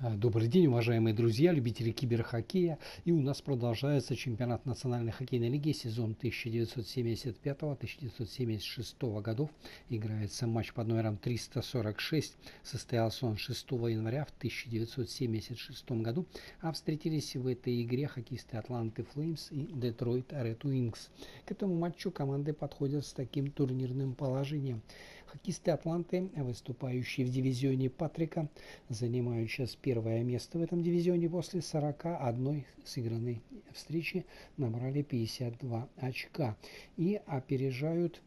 Добрый день, уважаемые друзья, любители киберхоккея. И у нас продолжается чемпионат Национальной хоккейной лиги, сезон 1975-1976 годов. Играется матч под номером 346. Состоялся он 6 января в 1976 году. А встретились в этой игре хоккеисты Атланты Флеймс и Детройт Ред Уингс. К этому матчу команды подходят с таким турнирным положением. Хоккеисты Атланты, выступающие в дивизионе Патрика, занимают сейчас первое место в этом дивизионе. После 41 сыгранной встречи набрали 52 очка и опережают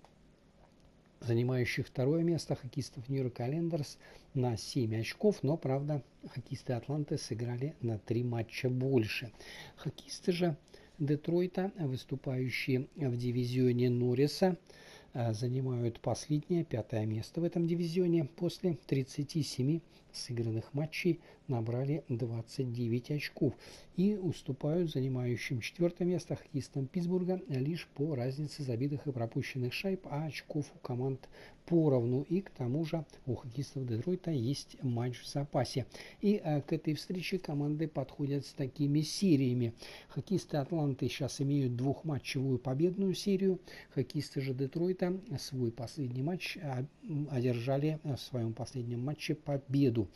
занимающих второе место хоккеистов Нью-Йорк Айлендерс на 7 очков, но, правда, хоккеисты Атланты сыграли на 3 матча больше. Хоккеисты же Детройта, выступающие в дивизионе Норриса, занимают последнее, 5-е место в этом дивизионе. После 37 сыгранных матчей набрали 29 очков и уступают занимающим 4-е место хоккеистам Питтсбурга лишь по разнице забитых и пропущенных шайб, а очков у команд поровну. И к тому же у хоккеистов Детройта есть матч в запасе. И к этой встрече команды подходят с такими сериями. Хоккеисты Атланты сейчас имеют двухматчевую победную серию. Хоккеисты же Детройта свой последний матч одержали в своем последнем матче победу.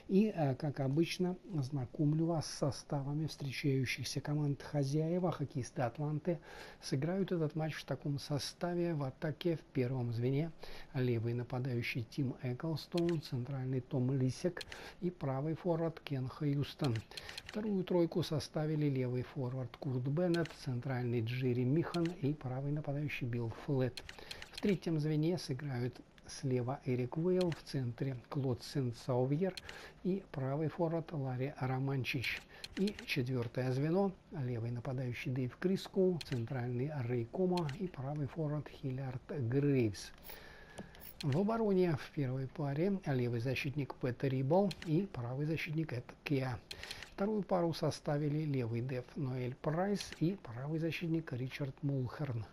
И, как обычно, знакомлю вас с составами встречающихся команд хозяева. Хоккеисты Атланты сыграют этот матч в таком составе. В атаке в первом звене левый нападающий Тим Эклстоун, центральный Том Лисек и правый форвард Кен Хьюстон. Вторую тройку составили левый форвард Курт Беннет, центральный Джерри Михан и правый нападающий Билл Флетт. В третьем звене сыграют слева Эрик Вейл, в центре Клод Сен-Саувьер и правый форвард Ларри Романчич. И четвертое звено левый нападающий Дэйв Крискоу, центральный Рэй Кома и правый форвард Хиллиард Грейвс. В обороне в первой паре левый защитник Пэт Рибл и правый защитник Эд Кеа. Вторую пару составили левый деф Ноэль Прайс и правый защитник Ричард Мулхерн.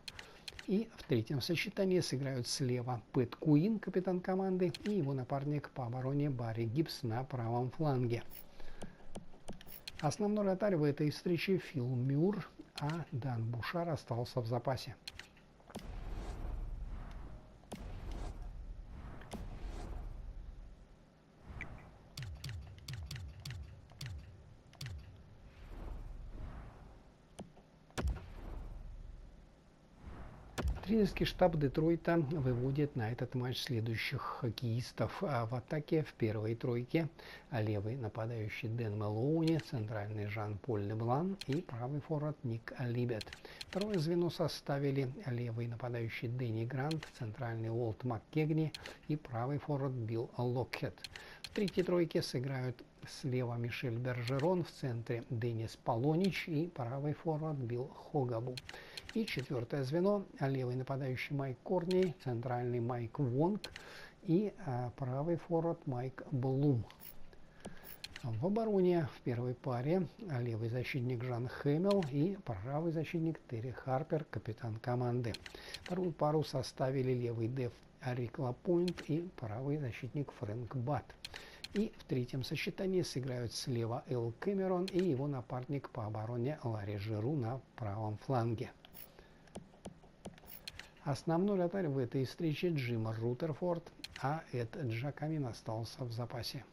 И в третьем сочетании сыграют слева Пэт Куин, капитан команды, и его напарник по обороне Барри Гибс на правом фланге. Основной вратарь в этой встрече Фил Мюр, а Дан Бушар остался в запасе. Тренерский штаб Детройта выводит на этот матч следующих хоккеистов. В атаке в первой тройке левый нападающий Дэн Мэлоуни, центральный Жан-Поль Леблан и правый форвард Ник Либет. Второе звено составили левый нападающий Дэнни Грант, центральный Уолт МакКегни и правый форвард Билл Локхед. В третьей тройке сыграют слева Мишель Бержерон, в центре Денис Полонич и правый форвард Билл Хогабу. И четвертое звено левый нападающий Майк Корни, центральный Майк Вонг и правый форвард Майк Блум. В обороне в первой паре левый защитник Жан Хэмилл и правый защитник Терри Харпер, капитан команды. Вторую пару составили левый деф Рик Лапойнт и правый защитник Фрэнк Бат. И в третьем сочетании сыграют слева Эл Кэмерон и его напарник по обороне Ларри Жиру на правом фланге. Основной вратарь в этой встрече Джим Рутерфорд, а Эд Джакамин остался в запасе.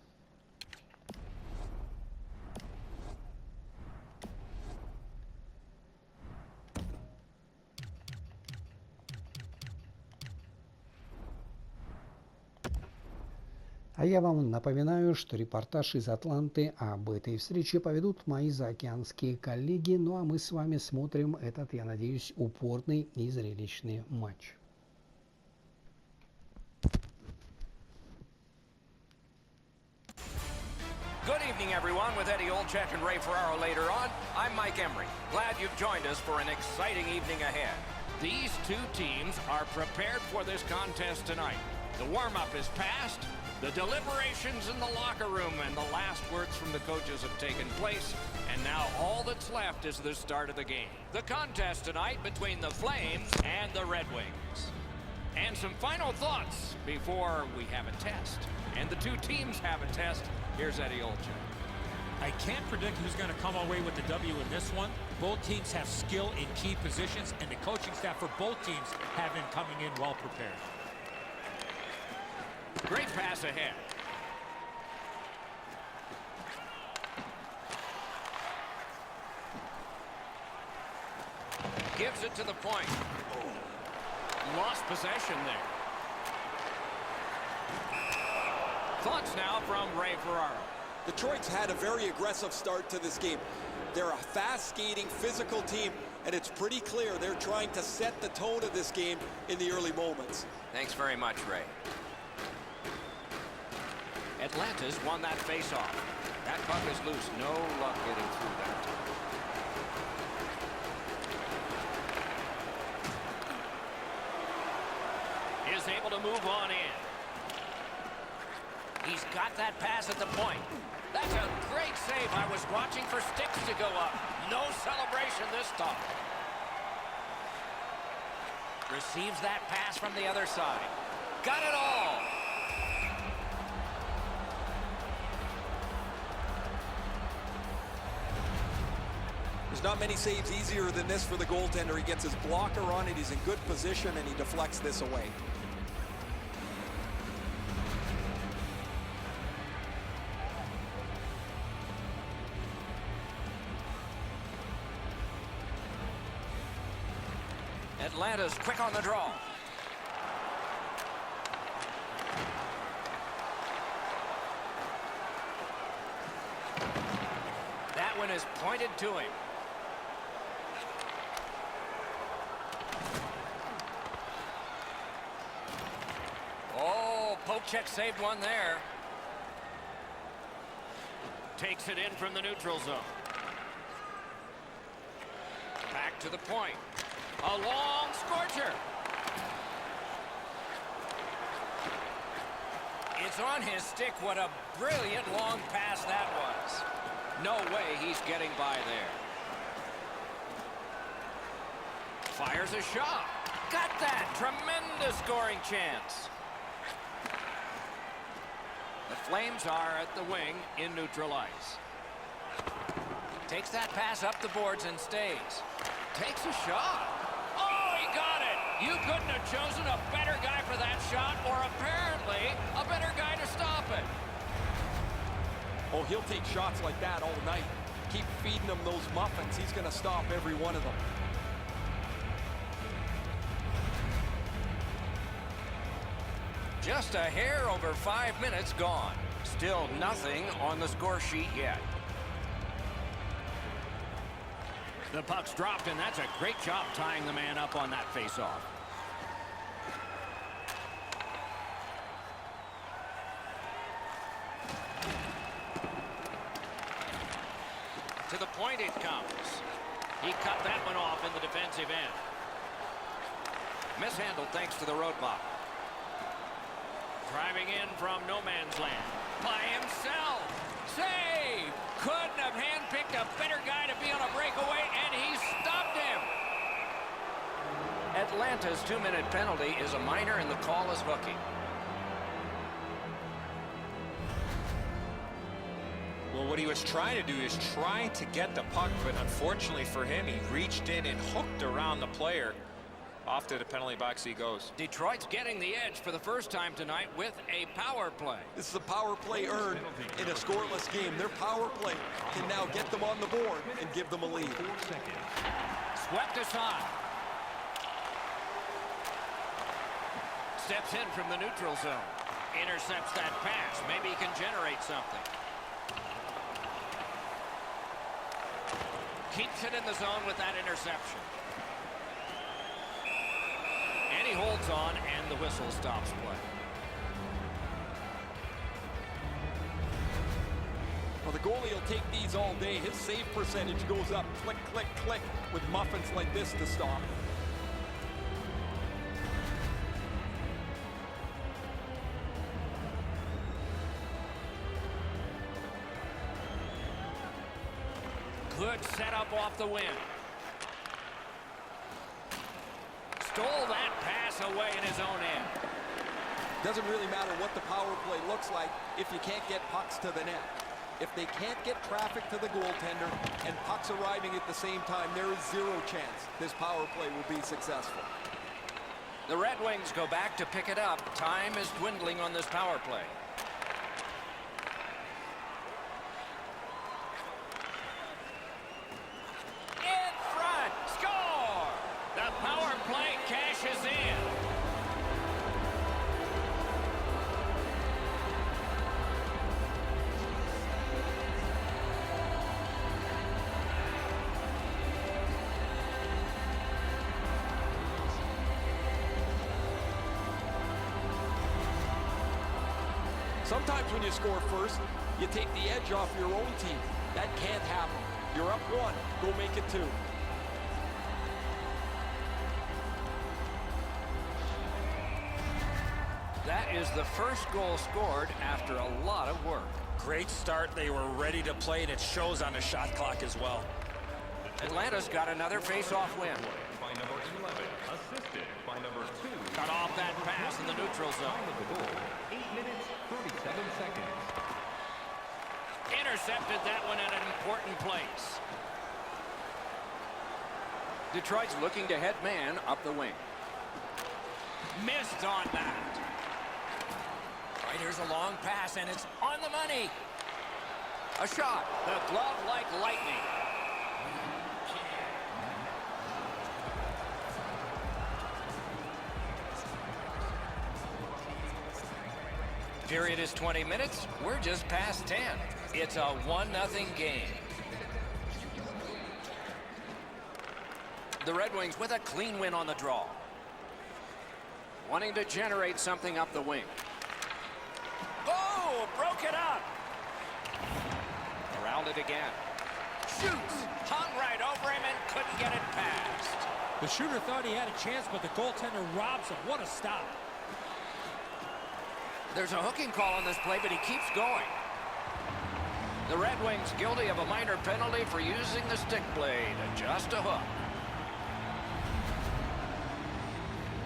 А я вам напоминаю, что репортаж из Атланты об этой встрече поведут мои заокеанские коллеги. Ну а мы с вами смотрим этот, я надеюсь, упорный и зрелищный матч. Good evening, everyone. With Eddie Olczyk and Ray Ferraro later on, I'm Mike Emery. Glad you've joined us for an exciting evening ahead. These two teams are prepared for this contest tonight. The warm-up is past. The deliberations in the locker room and the last words from the coaches have taken place, and now all that's left is the start of the game. The contest tonight between the Flames and the Red Wings. And some final thoughts before we have a test. And the two teams have a test. Here's Eddie Olczyk. I can't predict who's going to come away with the W in this one. Both teams have skill in key positions, and the coaching staff for both teams have been coming in well prepared. Great pass ahead. Gives it to the point. Lost possession there. Thoughts now from Ray Ferraro. Detroit's had a very aggressive start to this game. They're a fast-skating, physical team, and it's pretty clear they're trying to set the tone of this game in the early moments. Thanks very much, Ray. Atlanta's won that face-off. That puck is loose. No luck getting through that. Is able to move on in. He's got that pass at the point. That's a great save. I was watching for sticks to go up. No celebration this time. Receives that pass from the other side. Got it all. There's not many saves easier than this for the goaltender. He gets his blocker on it. He's in good position, and he deflects this away. Atlanta's quick on the draw. That one is pointed to him. Oh, poke check saved one there. Takes it in from the neutral zone. Back to the point. A long scorcher. It's on his stick. What a brilliant long pass that was. No way he's getting by there. Fires a shot. Got that. Tremendous scoring chance. The Flames are at the wing in neutral ice. Takes that pass up the boards and stays. Takes a shot. Oh, he got it. You couldn't have chosen a better guy for that shot, or apparently a better guy to stop it. Oh, he'll take shots like that all night. Keep feeding him those muffins. He's going to stop every one of them. Just a hair over 5 minutes gone. Still nothing on the score sheet yet. The puck's dropped, and that's a great job tying the man up on that faceoff. To the point it comes. He cut that one off in the defensive end. Mishandled thanks to the roadblock. Driving in from no man's land. By himself. Save! Couldn't have handpicked a better guy to be on a breakaway, and he stopped him. Atlanta's 2-minute penalty is a minor, and the call is hooking. Well, what he was trying to do is trying to get the puck, but unfortunately for him, he reached in and hooked around the player. Off to the penalty box he goes. Detroit's getting the edge for the first time tonight with a power play. This is a power play earned in a scoreless game. Their power play can now get them on the board and give them a lead. Swept aside. Steps in from the neutral zone. Intercepts that pass. Maybe he can generate something. Keeps it in the zone with that interception. And he holds on, and the whistle stops play. Well, the goalie will take these all day. His save percentage goes up. Click, click, click with muffins like this to stop. Good setup off the wing. Stole that pass away in his own end. Doesn't really matter what the power play looks like if you can't get pucks to the net. If they can't get traffic to the goaltender and pucks arriving at the same time, there is zero chance this power play will be successful. The Red Wings go back to pick it up. Time is dwindling on this power play. In front, score! The power play cashes in. Sometimes when you score first, you take the edge off your own team. That can't happen. You're up one, go make it two. That is the first goal scored after a lot of work. Great start. They were ready to play, and it shows on the shot clock as well. Atlanta's got another face-off win. By number 11, assisted by number 2. Cut off that pass in the neutral zone. Time of the goal, 8 minutes, 37 seconds. Intercepted that one at an important place. Detroit's looking to head man up the wing. Missed on that. Right, here's a long pass, and it's on the money. A shot. The glove like lightning. Period is 20 minutes. We're just past 10. It's a 1-0 game. The Red Wings with a clean win on the draw. Wanting to generate something up the wing. Oh, broke it up. Around it again. Shoots. Hung right over him and couldn't get it past. The shooter thought he had a chance, but the goaltender robs him. What a stop. There's a hooking call on this play, but he keeps going. The Red Wings guilty of a minor penalty for using the stick blade. Just a hook.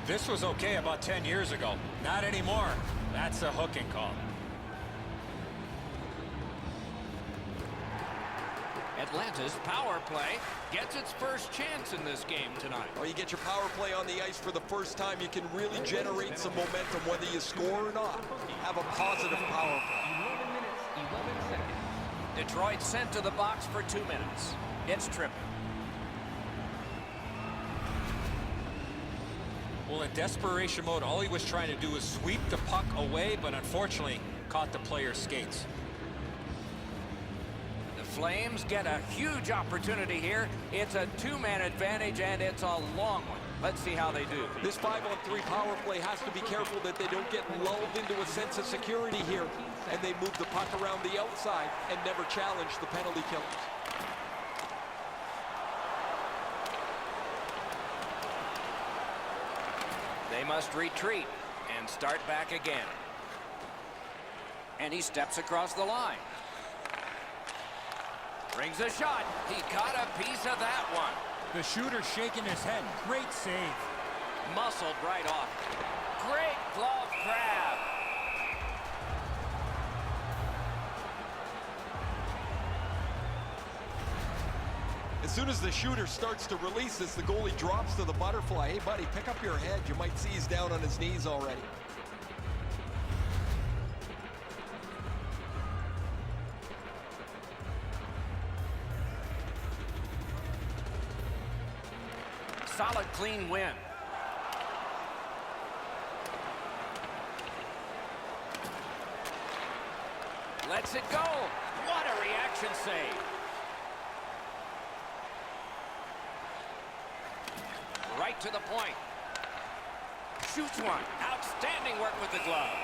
This was okay about 10 years ago. Not anymore. That's a hooking call. Atlanta's power play gets its first chance in this game tonight. Well, you get your power play on the ice for the first time, you can really generate some momentum whether you score or not. Have a positive power play. 11 minutes, 11 seconds. Detroit sent to the box for 2 minutes. It's tripping. Well, in desperation mode, all he was trying to do was sweep the puck away, but unfortunately caught the player's skates. The Flames get a huge opportunity here. It's a 2-man advantage, and it's a long one. Let's see how they do. This 5-on-3 power play has to be careful that they don't get lulled into a sense of security here, and they move the puck around the outside and never challenge the penalty killers. They must retreat and start back again. And he steps across the line. Brings a shot. He got a piece of that one. The shooter shaking his head. Great save. Muscled right off. Great glove grab. As soon as the shooter starts to release this, the goalie drops to the butterfly. Hey, buddy, pick up your head. You might see he's down on his knees already. Solid, clean win. Lets it go. What a reaction save. Right to the point. Shoots one. Outstanding work with the glove.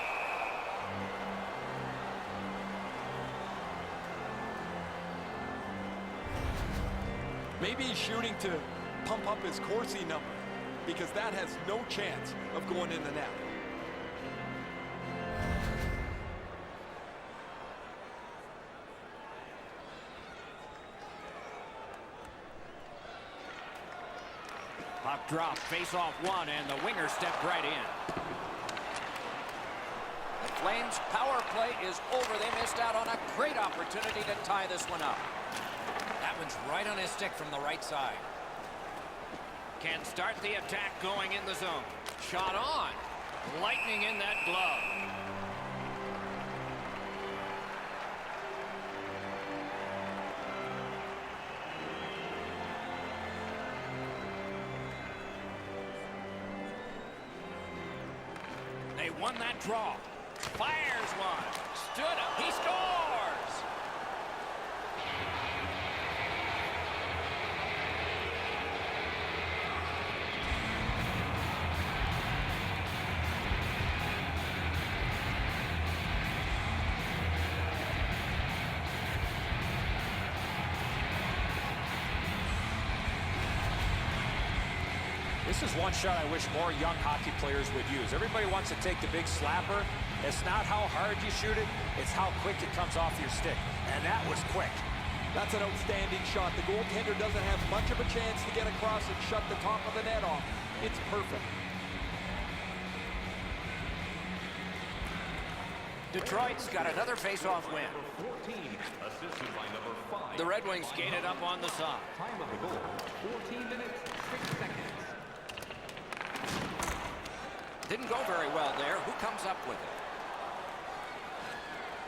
Maybe he's shooting to pump up his Corsi number, because that has no chance of going in the net. Puck drop, face off one, and the winger stepped right in. The Flames' power play is over. They missed out on a great opportunity to tie this one up. That one's right on his stick from the right side. Can start the attack going in the zone. Shot on. Lightning in that glove. They won that draw. Fires one. Stood up. He scores! This is one shot I wish more young hockey players would use. Everybody wants to take the big slapper. It's not how hard you shoot it, it's how quick it comes off your stick. And that was quick. That's an outstanding shot. The goaltender doesn't have much of a chance to get across and shut the top of the net off. It's perfect. Detroit's got another face-off win. 14, assisted by number 5. The Red Wings skated up on the side. Time of the goal, 14 minutes, 6 seconds. Didn't go very well there. Who comes up with it?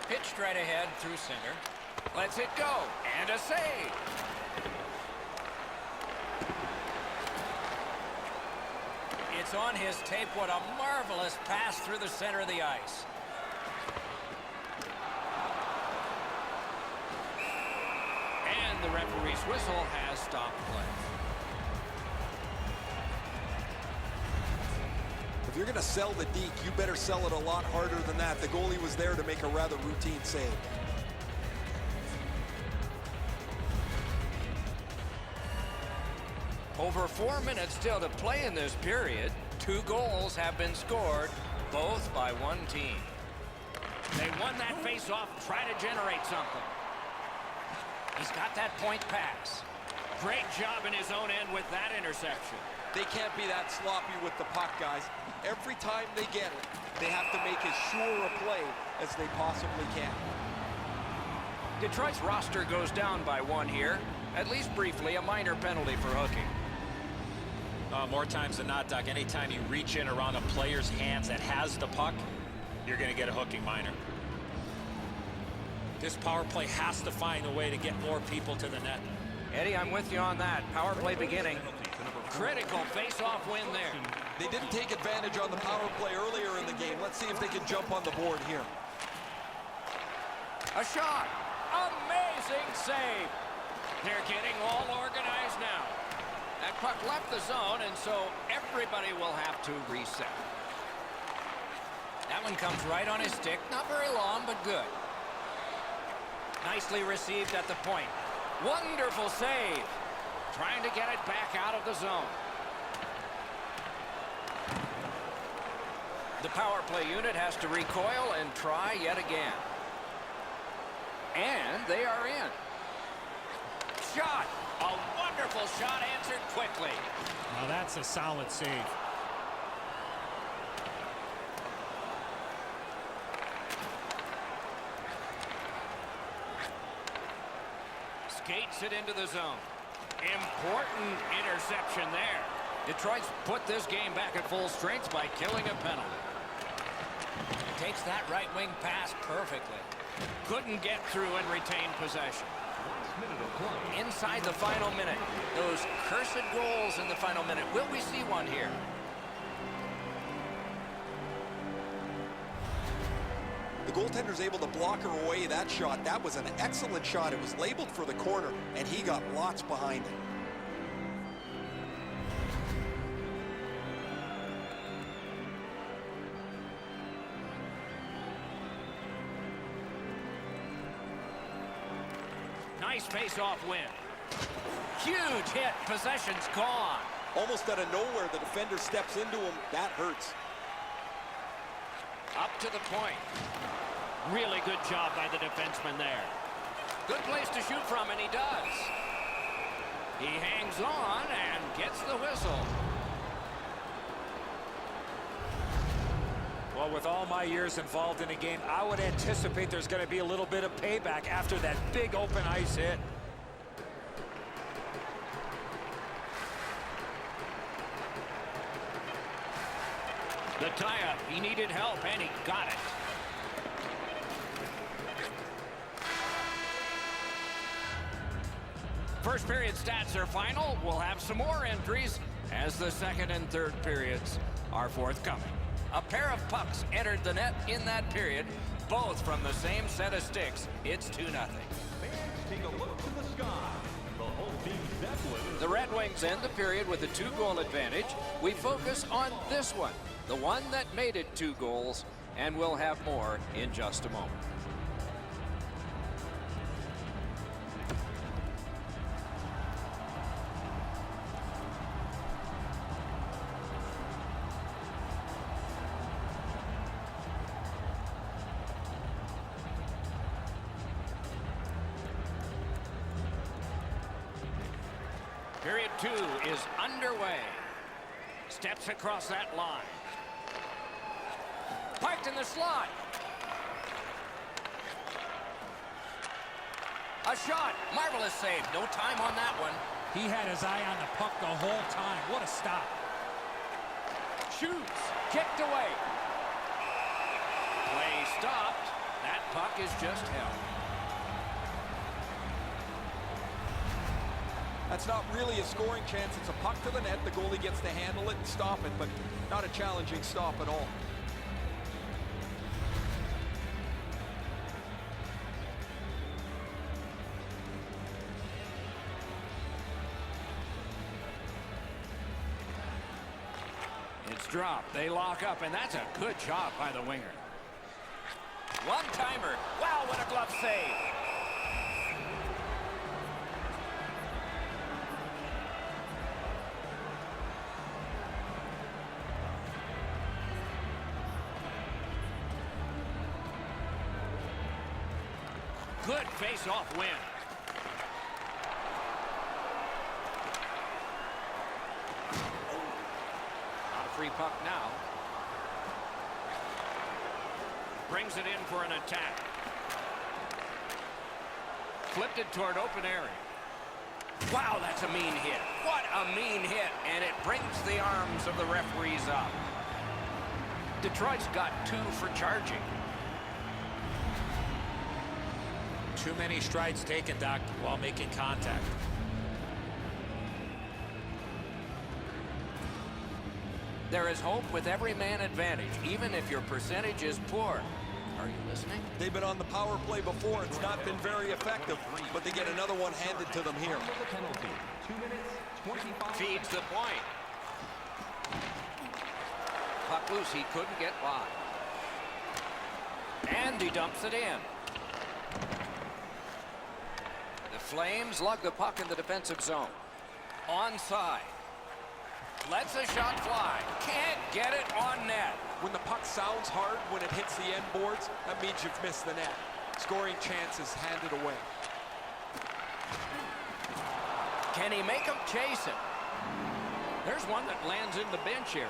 Pitched right ahead through center. Lets it go. And a save. It's on his tape. What a marvelous pass through the center of the ice. And the referee's whistle has stopped play. If you're going to sell the deke, you better sell it a lot harder than that. The goalie was there to make a rather routine save. Over 4 minutes still to play in this period. 2 goals have been scored, both by one team. They won that face-off, try to generate something. He's got that point pass. Great job in his own end with that interception. They can't be that sloppy with the puck, guys. Every time they get it, they have to make as sure a play as they possibly can. Detroit's roster goes down by 1 here. At least briefly, a minor penalty for hooking. More times than not, Doc, anytime you reach in around a player's hands that has the puck, you're going to get a hooking minor. This power play has to find a way to get more people to the net. Eddie, I'm with you on that. Power play beginning. Critical face-off win there. They didn't take advantage on the power play earlier in the game. Let's see if they can jump on the board here. A shot. Amazing save. They're getting all organized now. That puck left the zone, and so everybody will have to reset. That one comes right on his stick. Not very long, but good. Nicely received at the point. Wonderful save. Trying to get it back out of the zone. The power play unit has to recoil and try yet again. And they are in. Shot. A wonderful shot answered quickly. Now that's a solid save. Skates it into the zone. Important interception there. Detroit's put this game back at full strength by killing a penalty. Takes that right wing pass perfectly. Couldn't get through and retain possession. Inside the final minute. Those cursed goals in the final minute. Will we see one here? The goaltender's able to block her away that shot. That was an excellent shot. It was labeled for the corner, and he got lots behind it. Nice face-off win. Huge hit. Possession's gone. Almost out of nowhere, the defender steps into him. That hurts. Up to the point. Really good job by the defenseman there. Good place to shoot from, and he does. He hangs on and gets the whistle. Well, with all my years involved in a game, I would anticipate there's going to be a little bit of payback after that big open ice hit. The tie-up. He needed help, and he got it. First period stats are final. We'll have some more entries as the second and third periods are forthcoming. A pair of pucks entered the net in that period, both from the same set of sticks. It's 2-0. Fans, take a look to the sky. The whole team Zeppelin. The Red Wings end the period with a 2-goal advantage. We focus on this one, the one that made it 2 goals, and we'll have more in just a moment. Period 2 is underway. Steps across that line. Parked in the slot. A shot. Marvelous save. No time on that one. He had his eye on the puck the whole time. What a stop. Shoots. Kicked away. Play stopped. That puck is just held. That's not really a scoring chance. It's a puck to the net. The goalie gets to handle it and stop it, but not a challenging stop at all. It's dropped. They lock up, and that's a good job by the winger. One-timer. Wow, what a glove save. Good face-off win. Not a free puck now. Brings it in for an attack. Flipped it toward open area. Wow, that's a mean hit. What a mean hit. And it brings the arms of the referees up. Detroit's got 2 for charging. Too many strides taken, Doc, while making contact. There is hope with every man advantage, even if your percentage is poor. Are you listening? They've been on the power play before. It's not been very effective, but they get another one handed to them here. Penalty. 2 minutes, 25. Feeds the point. Puck loose, he couldn't get by. And he dumps it in. The Flames lug the puck in the defensive zone. Onside. Lets a shot fly. Can't get it on net. When the puck sounds hard when it hits the end boards, that means you've missed the net. Scoring chance is handed away. Can he make him chase it? There's one that lands in the bench area.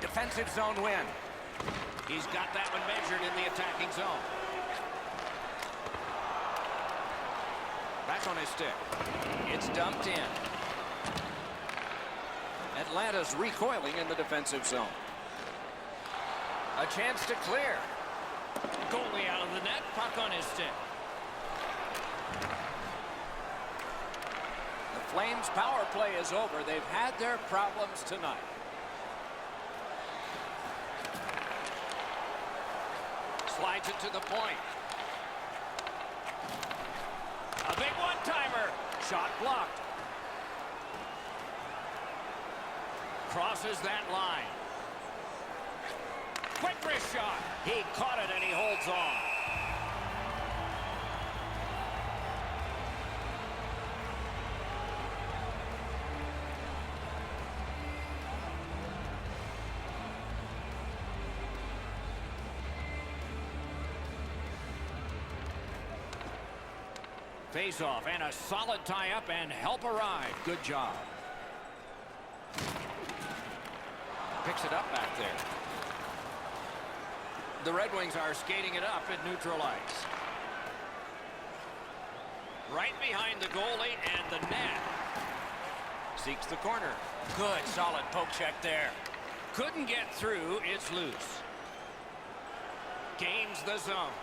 Defensive zone win. He's got that one measured in the attacking zone. Back on his stick. It's dumped in. Atlanta's recoiling in the defensive zone. A chance to clear. Goalie out of the net. Puck on his stick. The Flames' power play is over. They've had their problems tonight. Slides it to the point. A big one-timer. Shot blocked. Crosses that line. Quick wrist shot. He caught it and he holds on. Face off and a solid tie-up and help arrive. Good job. Picks it up back there. The Red Wings are skating it up at neutral ice. Right behind the goalie and the net. Seeks the corner. Good, solid poke check there. Couldn't get through. It's loose. Gains the zone.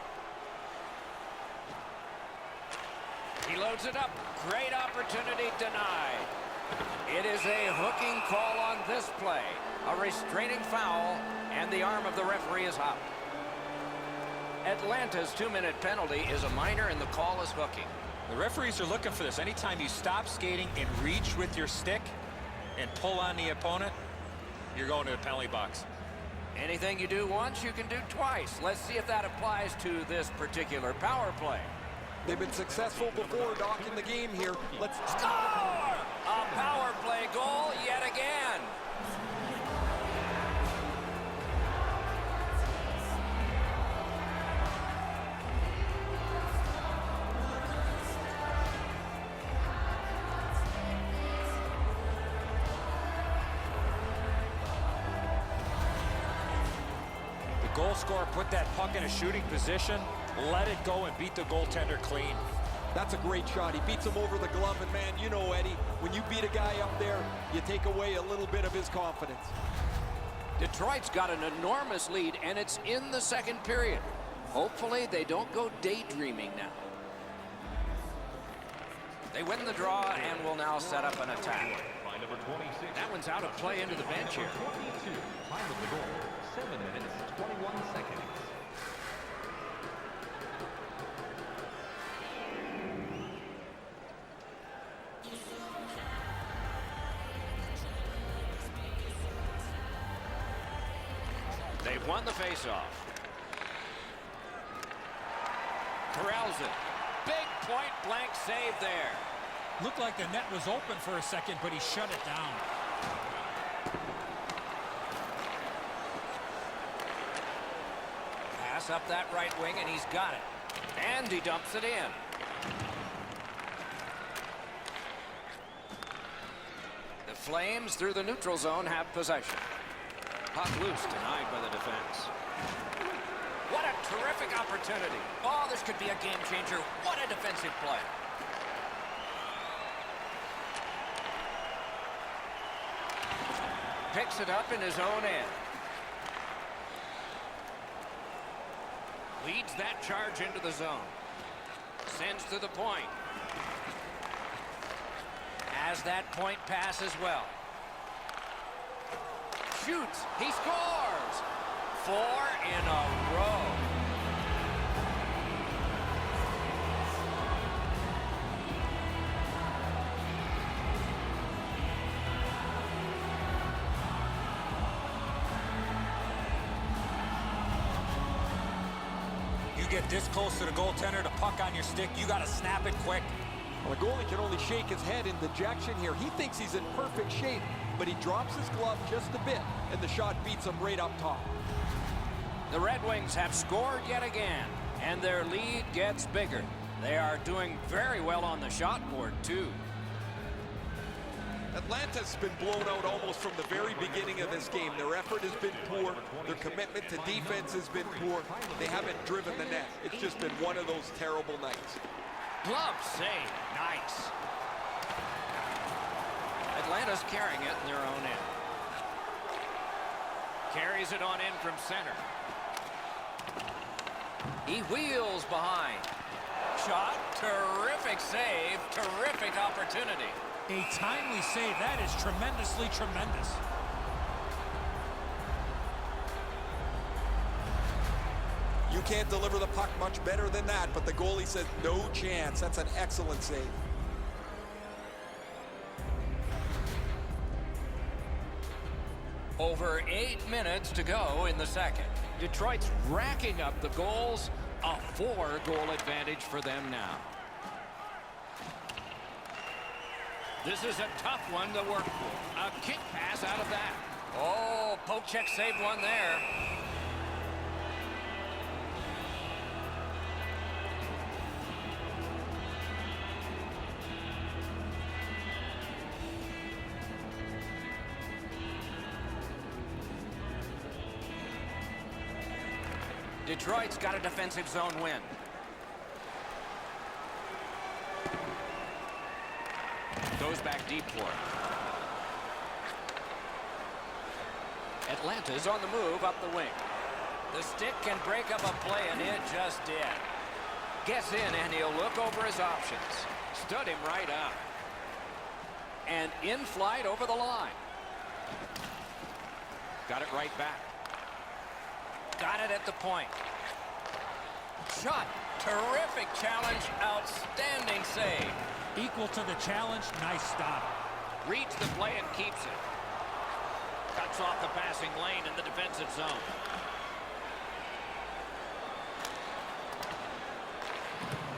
He loads it up. Great opportunity denied. It is a hooking call on this play. A restraining foul, and the arm of the referee is up. Atlanta's 2-minute penalty is a minor, and the call is hooking. The referees are looking for this. Anytime you stop skating and reach with your stick and pull on the opponent, you're going to the penalty box. Anything you do once, you can do twice. Let's see if that applies to this particular power play. They've been successful before, Doc, in the game here. Let's score! A power play goal yet again. The goal scorer put that puck in a shooting position, let it go, and beat the goaltender clean. That's a great shot. He beats him over the glove, and man, you know, Eddie, when you beat a guy up there, you take away a little bit of his confidence. Detroit's got an enormous lead, and it's in the second period. Hopefully, they don't go daydreaming now. They win the draw and will now set up an attack. That one's out of play into the bench here. 22. Time of the goal, 7 minutes, 21 seconds. They've won the faceoff. Corrals it. Big point-blank save there. Looked like the net was open for a second, but he shut it down. Pass up that right wing, and he's got it. And he dumps it in. The Flames, through the neutral zone, have possession. Puck loose, denied by the defense. What a terrific opportunity. Oh, this could be a game changer. What a defensive play. Picks it up in his own end. Leads that charge into the zone. Sends to the point. Has that point pass as well. Shoots. He scores. 4 in a row. You get this close to the goaltender, the puck on your stick, you got to snap it quick. Well, the goalie can only shake his head in dejection here. He thinks he's in perfect shape, but he drops his glove just a bit, and the shot beats him right up top. The Red Wings have scored yet again, and their lead gets bigger. They are doing very well on the shot board, too. Atlanta's been blown out almost from the very beginning of this game. Their effort has been poor. Their commitment to defense has been poor. They haven't driven the net. It's just been one of those terrible nights. Glove save. Nice. Atlanta's carrying it in their own end. Carries it on in from center. He wheels behind. Shot. Terrific save. Terrific opportunity. A timely save. That is tremendously tremendous. You can't deliver the puck much better than that, but the goalie says no chance. That's an excellent save. Over 8 minutes to go in the second. Detroit's racking up the goals. A 4-goal advantage for them now. This is a tough one to work for. A kick pass out of that. Oh, poke check saved one there. Detroit's got a defensive zone win. Goes back deep for it. Atlanta's on the move up the wing. The stick can break up a play, and it just did. Gets in, and he'll look over his options. Stood him right out. And in flight over the line. Got it right back. Got it at the point. Shot. Terrific challenge. Outstanding save. Equal to the challenge. Nice stop. Reads the play and keeps it. Cuts off the passing lane in the defensive zone.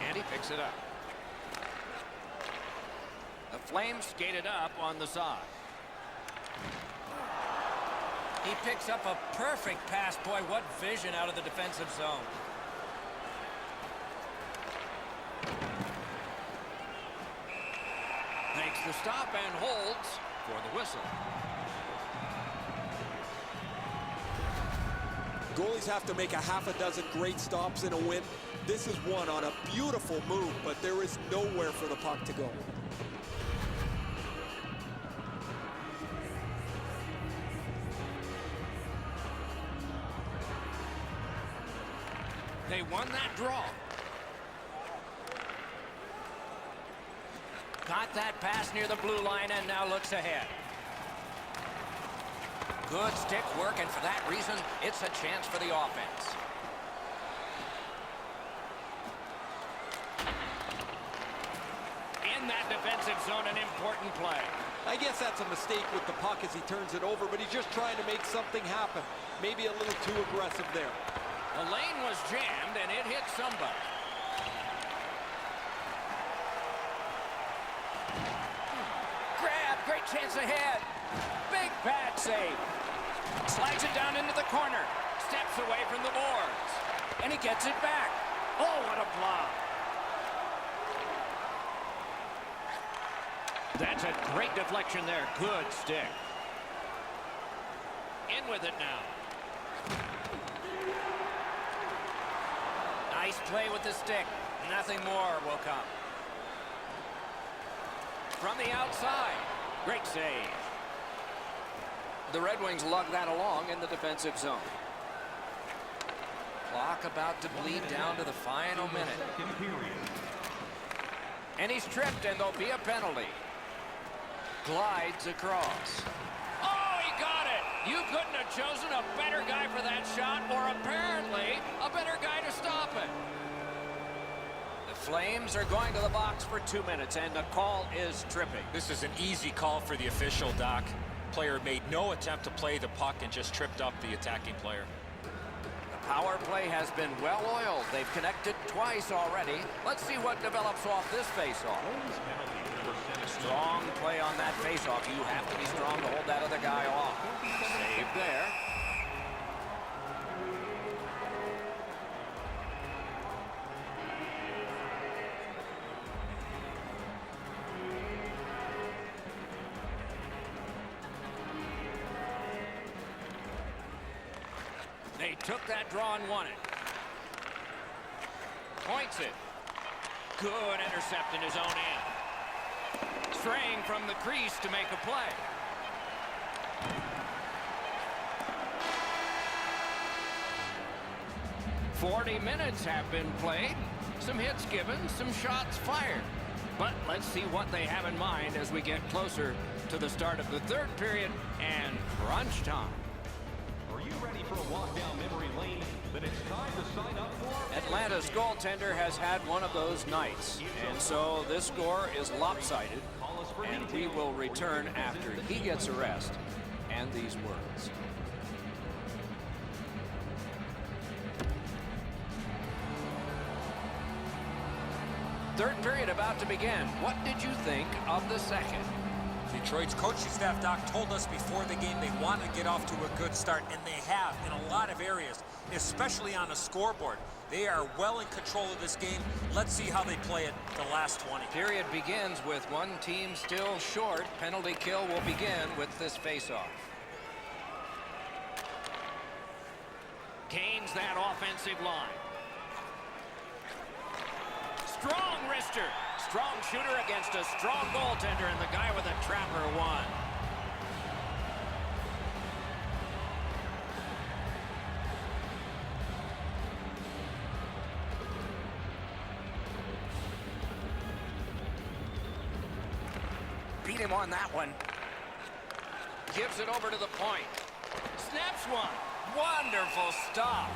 And he picks it up. The Flames skated up on the side. He picks up a perfect pass. Boy, what vision out of the defensive zone. Makes the stop and holds for the whistle. Goalies have to make a half a dozen great stops in a win. This is one on a beautiful move, but there is nowhere for the puck to go. They won that draw. Got that pass near the blue line and now looks ahead. Good stick work, and for that reason, it's a chance for the offense. In that defensive zone, an important play. I guess that's a mistake with the puck as he turns it over, but he's just trying to make something happen. Maybe a little too aggressive there. The lane was jammed, and it hit somebody. Grab, great chance ahead. Big pad save. Slides it down into the corner. Steps away from the boards. And he gets it back. Oh, what a block. That's a great deflection there. Good stick. In with it now. Nice play with the stick. Nothing more will come. From the outside. Great save. The Red Wings lug that along in the defensive zone. Clock about to bleed down to the final minute. And he's tripped, and there'll be a penalty. Glides across. Oh, he got it! You couldn't have chosen a better guy for that shot, or apparently a better guy to stop it. The Flames are going to the box for 2 minutes, and the call is tripping. This is an easy call for the official, Doc. Player made no attempt to play the puck and just tripped up the attacking player. The power play has been well oiled. They've connected twice already. Let's see what develops off this faceoff. Strong play on that faceoff. You have to be strong to hold that other guy off. Save there. They took that draw and won it. Points it. Good intercept in his own end. Straying from the crease to make a play. "40 minutes have been played. Some hits given, some shots fired. But let's see what they have in mind as we get closer to the start of the third period and crunch time. Are you ready for a walk down memory lane? Then it's time to sign up for Atlanta's goaltender has had one of those nights, and so this score is lopsided, and we will return after he gets a rest and these words. Third period about to begin. What did you think of the second? Detroit's coaching staff, Doc, told us before the game they want to get off to a good start, and they have in a lot of areas, especially on the scoreboard. They are well in control of this game. Let's see how they play it the last 20. Period begins with one team still short. Penalty kill will begin with this faceoff. Gains that offensive line. Strong wrister. Strong shooter against a strong goaltender, and the guy with a trapper won. Beat him on that one. Gives it over to the point. Snaps one. Wonderful stop.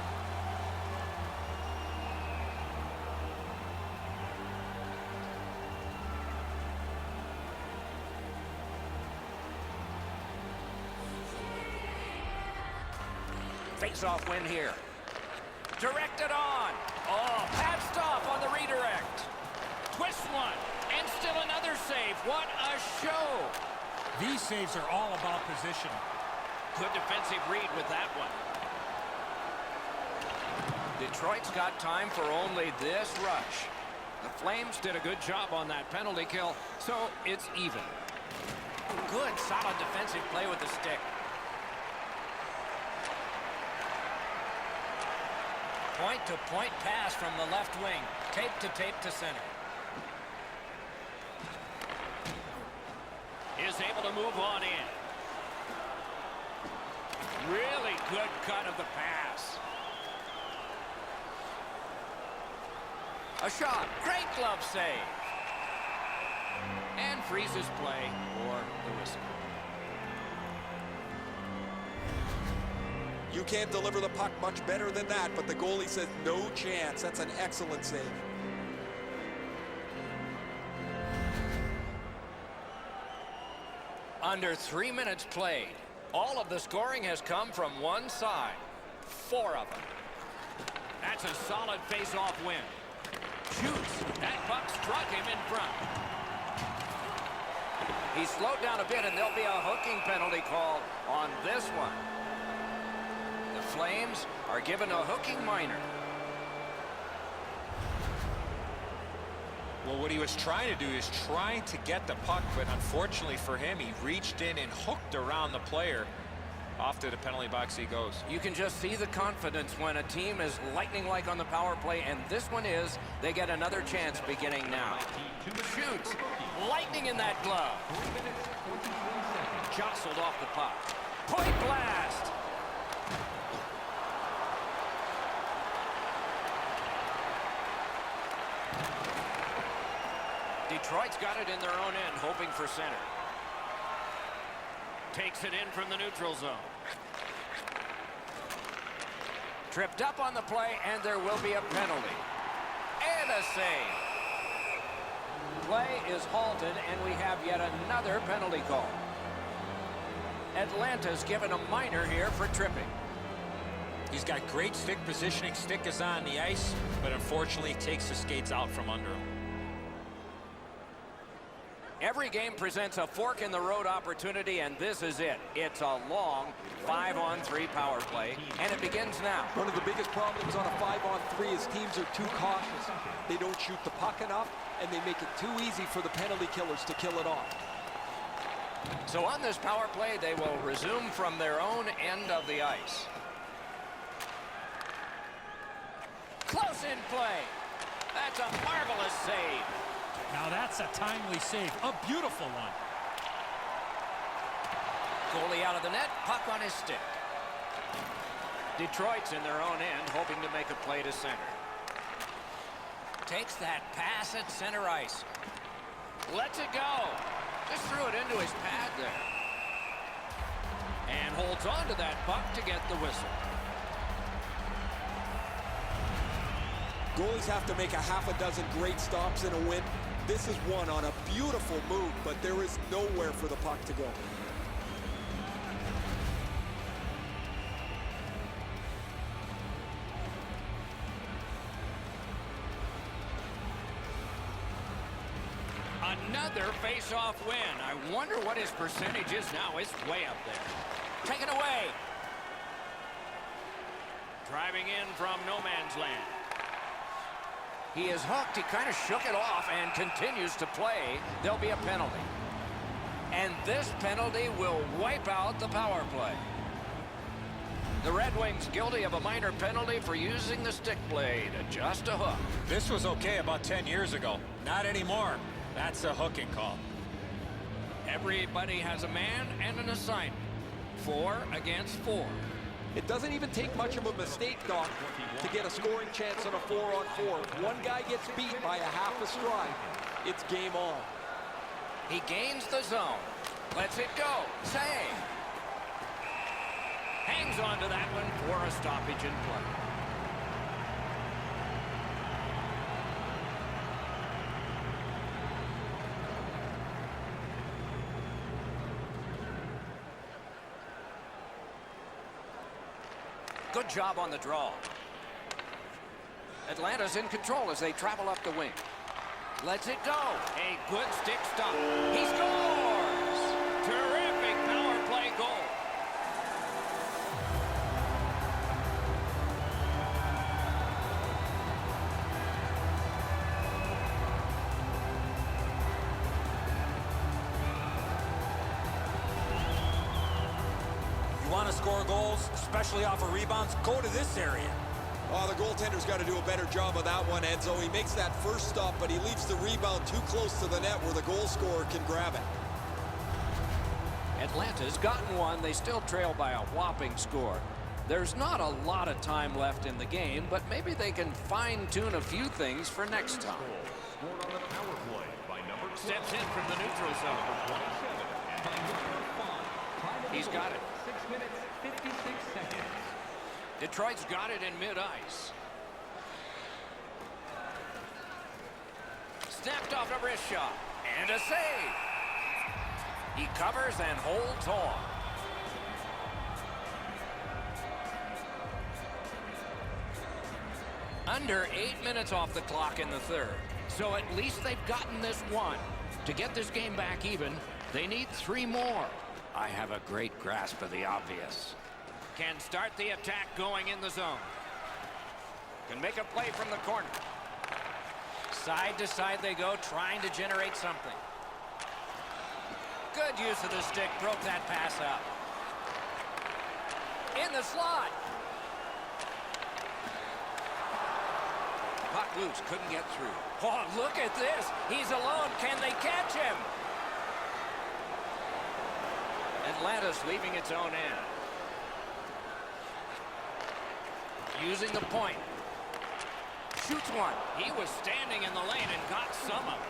Face-off win here. Directed on. Oh, patched off on the redirect. Twist one. And still another save. What a show. These saves are all about position. Good defensive read with that one. Detroit's got time for only this rush. The Flames did a good job on that penalty kill, so it's even. Good, solid defensive play with the stick. Point-to-point pass from the left wing. Tape to center. Is able to move on in. Really good cut of the pass. A shot. Great glove save. And freezes play for the whistle. You can't deliver the puck much better than that, but the goalie says no chance. That's an excellent save. Under 3 minutes played. All of the scoring has come from one side. 4 of them. That's a solid face-off win. Shoots. That puck struck him in front. He slowed down a bit, and there'll be a hooking penalty called on this one. The Flames are given a hooking minor. Well, what he was trying to do is trying to get the puck, but unfortunately for him, he reached in and hooked around the player. Off to the penalty box he goes. You can just see the confidence when a team is lightning-like on the power play, and this one is. They get another chance beginning now. Shoots. Lightning in that glove. Jostled off the puck. Point blast. Detroit's got it in their own end, hoping for center. Takes it in from the neutral zone. Tripped up on the play, and there will be a penalty. And a save. Play is halted, and we have yet another penalty call. Atlanta's given a minor here for tripping. He's got great stick positioning. Stick is on the ice, but unfortunately takes the skates out from under him. Every game presents a fork-in-the-road opportunity, and this is it. It's a long 5-on-3 power play, and it begins now. One of the biggest problems on a 5-on-3 is teams are too cautious. They don't shoot the puck enough, and they make it too easy for the penalty killers to kill it off. So on this power play, they will resume from their own end of the ice. Close in play. That's a marvelous save. Now that's a timely save. A beautiful one. Goalie out of the net, puck on his stick. Detroit's in their own end, hoping to make a play to center. Takes that pass at center ice. Lets it go. Just threw it into his pad there. And holds on to that puck to get the whistle. Goalies have to make a half a dozen great stops in a win. This is one on a beautiful move, but there is nowhere for the puck to go. Another face-off win. I wonder what his percentage is now. It's way up there. Taken away. Driving in from no man's land. He is hooked. He kind of shook it off and continues to play. There'll be a penalty. And this penalty will wipe out the power play. The Red Wings guilty of a minor penalty for using the stick blade. Just a hook. This was okay about 10 years ago. Not anymore. That's a hooking call. Everybody has a man and an assignment. 4 against 4. It doesn't even take much of a mistake, Doc, to get a scoring chance on a 4-on-4. If one guy gets beat by a half a stride, it's game on. He gains the zone. Lets it go. Save. Hangs on to that one for a stoppage in play. Good job on the draw. Atlanta's in control as they travel up the wing. Lets it go. A good stick stop. He scores! Terrific power play goal. You want to score goals, especially off of rebounds? Go to this area. Oh, the goaltender's got to do a better job of that one, Enzo. He makes that first stop, but he leaves the rebound too close to the net where the goal scorer can grab it. Atlanta's gotten one. They still trail by a whopping score. There's not a lot of time left in the game, but maybe they can fine-tune a few things for next time. Scored on the power play by number 12. Steps in from the neutral zone. 27 and by number 5. Time of He's the got goal, it. 6 minutes, 56 seconds. Detroit's got it in mid-ice. Snapped off a wrist shot. And a save. He covers and holds on. Under 8 minutes off the clock in the third. So at least they've gotten this one. To get this game back even, they need 3 more. I have a great grasp of the obvious. Can start the attack going in the zone. Can make a play from the corner. Side to side they go, trying to generate something. Good use of the stick, broke that pass up. In the slot. Puck loose, couldn't get through. Oh, look at this. He's alone. Can they catch him? Atlanta's leaving its own end. Using the point. Shoots one. He was standing in the lane and got some of it.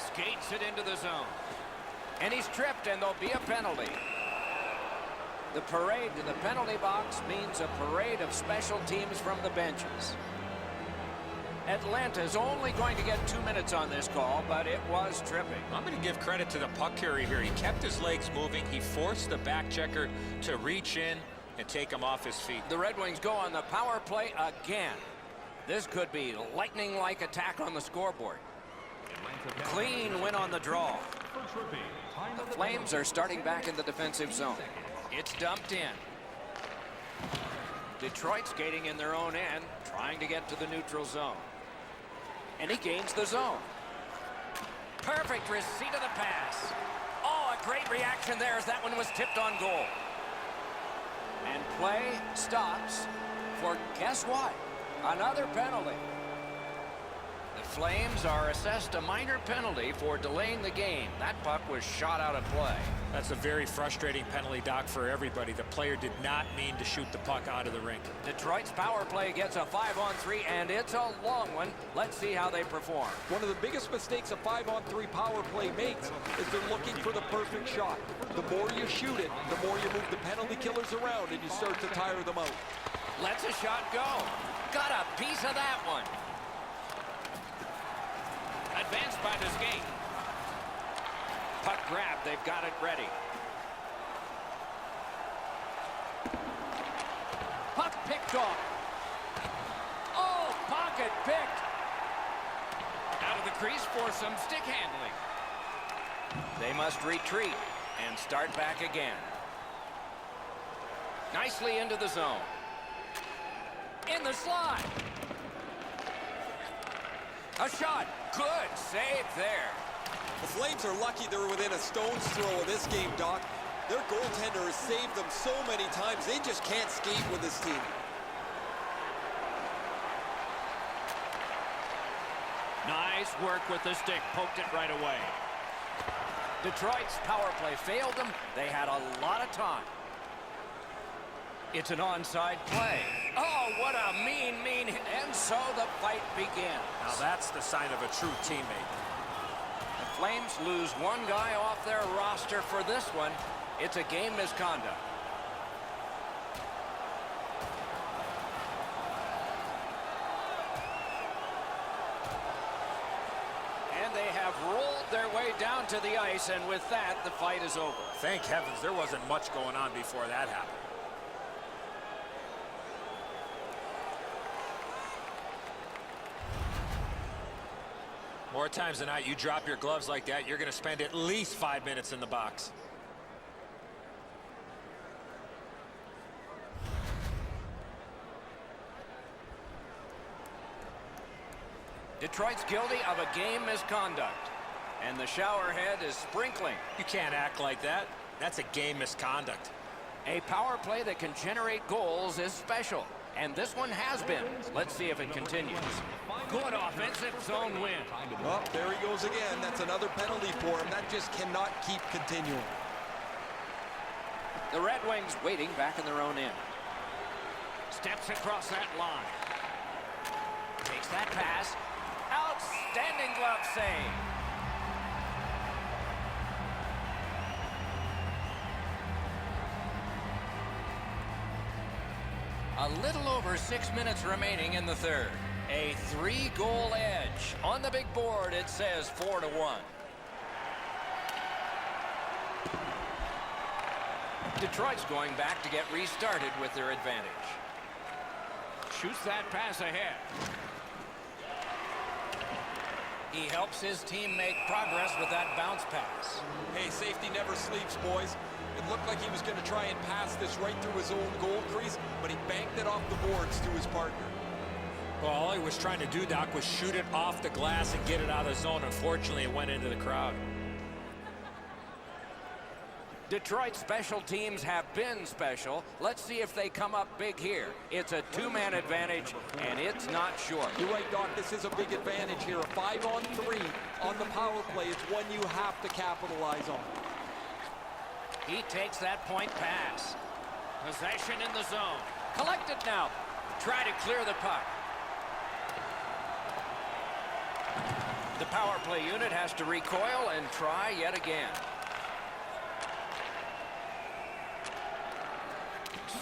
Skates it into the zone. And he's tripped, and there'll be a penalty. The parade to the penalty box means a parade of special teams from the benches. Atlanta's only going to get 2 minutes on this call, but it was tripping. I'm going to give credit to the puck carrier here. He kept his legs moving. He forced the back checker to reach in and take him off his feet. The Red Wings go on the power play again. This could be lightning-like attack on the scoreboard. Clean win on the draw. The Flames are starting back in the defensive zone. It's dumped in. Detroit skating in their own end, trying to get to the neutral zone. And he gains the zone. Perfect receipt of the pass. Oh, a great reaction there as that one was tipped on goal. And play stops for, guess what? Another penalty. The Flames are assessed a minor penalty for delaying the game. That puck was shot out of play. That's a very frustrating penalty, Doc, for everybody. The player did not mean to shoot the puck out of the rink. Detroit's power play gets a 5-on-3, and it's a long one. Let's see how they perform. One of the biggest mistakes a 5-on-3 power play makes is they're looking for the perfect shot. The more you shoot it, the more you move the penalty killers around, and you start to tire them out. Lets a shot go. Got a piece of that one. Advanced by the skate. Puck grab, they've got it ready. Puck picked off. Oh, pocket picked. Out of the crease for some stick handling. They must retreat and start back again. Nicely into the zone. In the slot. A shot. Good save there. The Flames are lucky they're within a stone's throw of this game, Doc. Their goaltender has saved them so many times, they just can't skate with this team. Nice work with the stick. Poked it right away. Detroit's power play failed them. They had a lot of time. It's an onside play. Oh, what a mean. And so the fight begins. Now that's the sign of a true teammate. The Flames lose one guy off their roster for this one. It's a game misconduct. And they have rolled their way down to the ice, and with that, the fight is over. Thank heavens there wasn't much going on before that happened. More times than not, you drop your gloves like that, you're going to spend at least 5 minutes in the box. Detroit's guilty of a game misconduct, and the shower head is sprinkling. You can't act like that. That's a game misconduct. A power play that can generate goals is special, and this one has been. Let's see if it continues. Good offensive zone win. Well, there he goes again. That's another penalty for him. That just cannot keep continuing. The Red Wings waiting back in their own end. Steps across that line. Takes that pass. Outstanding glove save. A little over 6 minutes remaining in the third. A 3-goal edge. On the big board, it says 4-1. Detroit's going back to get restarted with their advantage. Shoots that pass ahead. He helps his team make progress with that bounce pass. Hey, safety never sleeps, boys. It looked like he was going to try and pass this right through his own goal crease, but he banked it off the boards to his partner. Well, all he was trying to do, Doc, was shoot it off the glass and get it out of the zone. Unfortunately, it went into the crowd. Detroit's special teams have been special. Let's see if they come up big here. It's a two-man advantage, and it's not short. You're right, Doc. This is a big advantage here. A 5-on-3 on the power play. It's one you have to capitalize on. He takes that point pass. Possession in the zone. Collect it now. Try to clear the puck. The power play unit has to recoil and try yet again.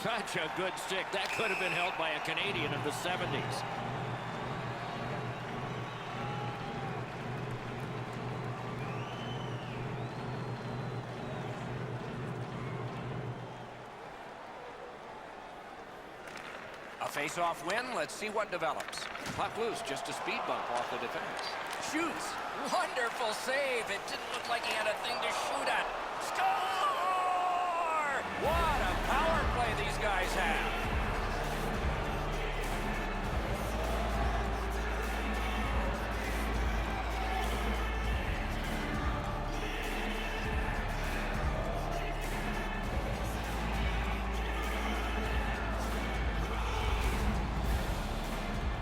Such a good stick. That could have been held by a Canadian of the 70s. A face-off win. Let's see what develops. Puck loose, just a speed bump off the defense. Shoots. Wonderful save. It didn't look like he had a thing to shoot at. Score! What a power play these guys have.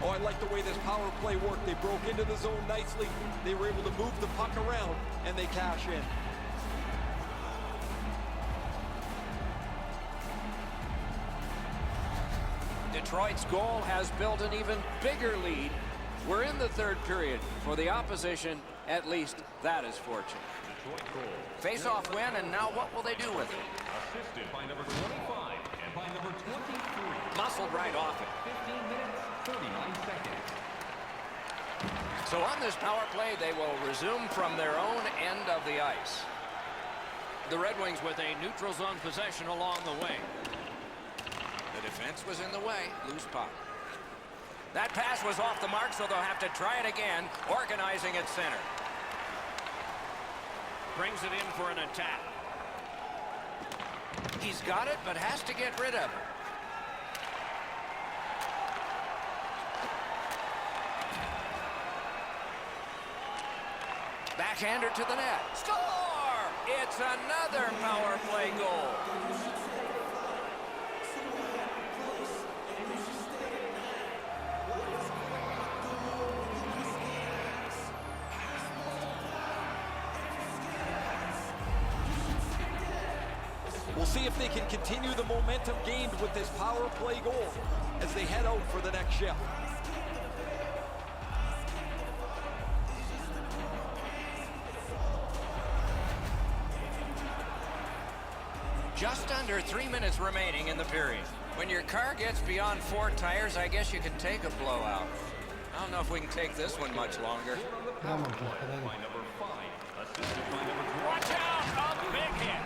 Oh, I like the way this power play worked. They broke into the zone nicely. They were able to move the puck around, and they cash in. Detroit's goal has built an even bigger lead. We're in the third period. For the opposition, at least that is fortunate. Face-off win, and now what will they do with it? Assisted by number 25 and by number 23. Muscled right off it. 15 minutes, 39 seconds. So on this power play, they will resume from their own end of the ice. The Red Wings with a neutral zone possession along the way. The defense was in the way. Loose puck. That pass was off the mark, so they'll have to try it again, organizing at center. Brings it in for an attack. He's got it, but has to get rid of it. Backhander to the net. Score! It's another power play goal. We'll see if they can continue the momentum gained with this power play goal as they head out for the next shift. Just under 3 minutes remaining in the period. When your car gets beyond 4 tires, I guess you can take a blowout. I don't know if we can take this one much longer. Да, можно подарить. Watch out! A big hit.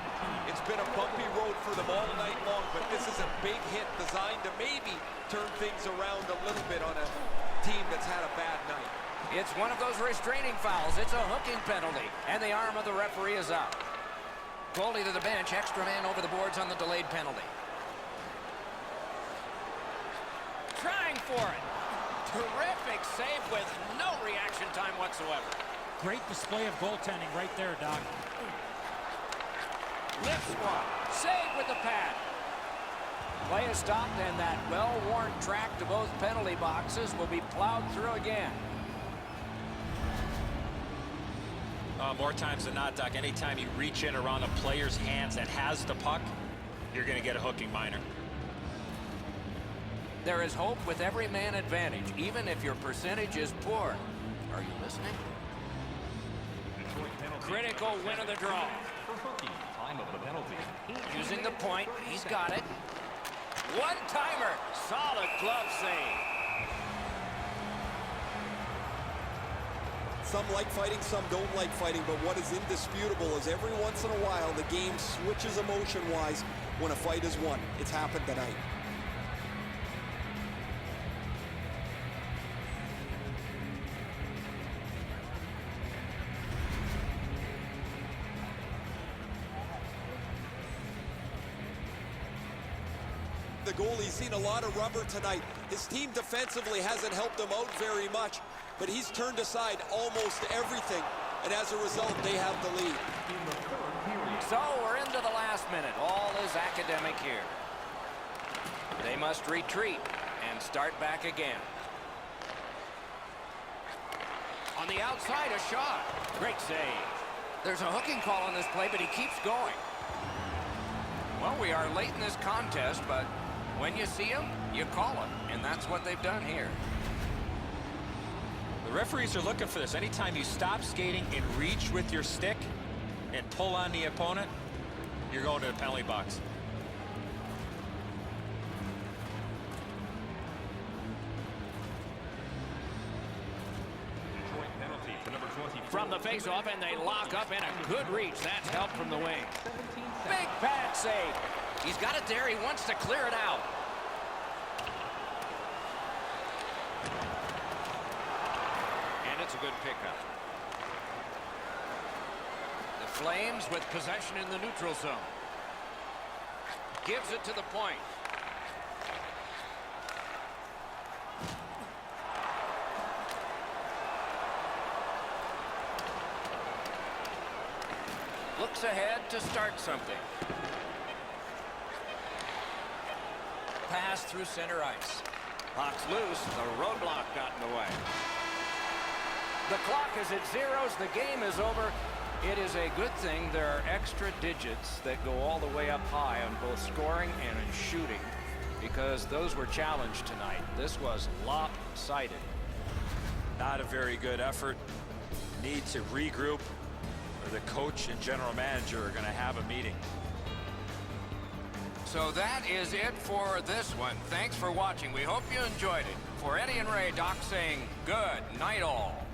It's been a bumpy road for them all night long, but this is a big hit designed to maybe turn things around a little bit on a team that's had a bad night. It's one of those restraining fouls. It's a hooking penalty, and the arm of the referee is up. Goalie to the bench, extra man over the boards on the delayed penalty. Trying for it. Terrific save with no reaction time whatsoever. Great display of goaltending right there, Doc. Lip squat. Save with the pad. Play is stopped, and that well-worn track to both penalty boxes will be plowed through again. More times than not, Doc, anytime you reach in around a player's hands that has the puck, you're going to get a hooking minor. There is hope with every man advantage, even if your percentage is poor. Are you listening? Critical win of the draw. Time of the penalty. Using the point, he's got it. One-timer, solid glove save. Some like fighting, some don't like fighting, but what is indisputable is every once in a while the game switches emotion-wise when a fight is won. It's happened tonight. The goalie's seen a lot of rubber tonight. His team defensively hasn't helped him out very much, but he's turned aside almost everything, and as a result, they have the lead. So we're into the last minute. All is academic here. They must retreat and start back again. On the outside, a shot. Great save. There's a hooking call on this play, but he keeps going. Well, we are late in this contest, but when you see him, you call him, and that's what they've done here. The referees are looking for this. Anytime you stop skating and reach with your stick and pull on the opponent, you're going to the penalty box. Penalty for number 24. From the face-off, and they lock up, and a good reach. That's help from the wing. Big pad save. He's got it there. He wants to clear it out. And it's a good pickup. The Flames with possession in the neutral zone. Gives it to the point. Looks ahead to start something. Pass through center ice. Puck's loose. The roadblock got in the way. The clock is at zeros. The game is over. It is a good thing there are extra digits that go all the way up high on both scoring and in shooting, because those were challenged tonight. This was lopsided. Not a very good effort. Need to regroup, or the coach and general manager are going to have a meeting. So that is it for this one. Thanks for watching. We hope you enjoyed it. For Eddie and Ray, Doc saying good night all.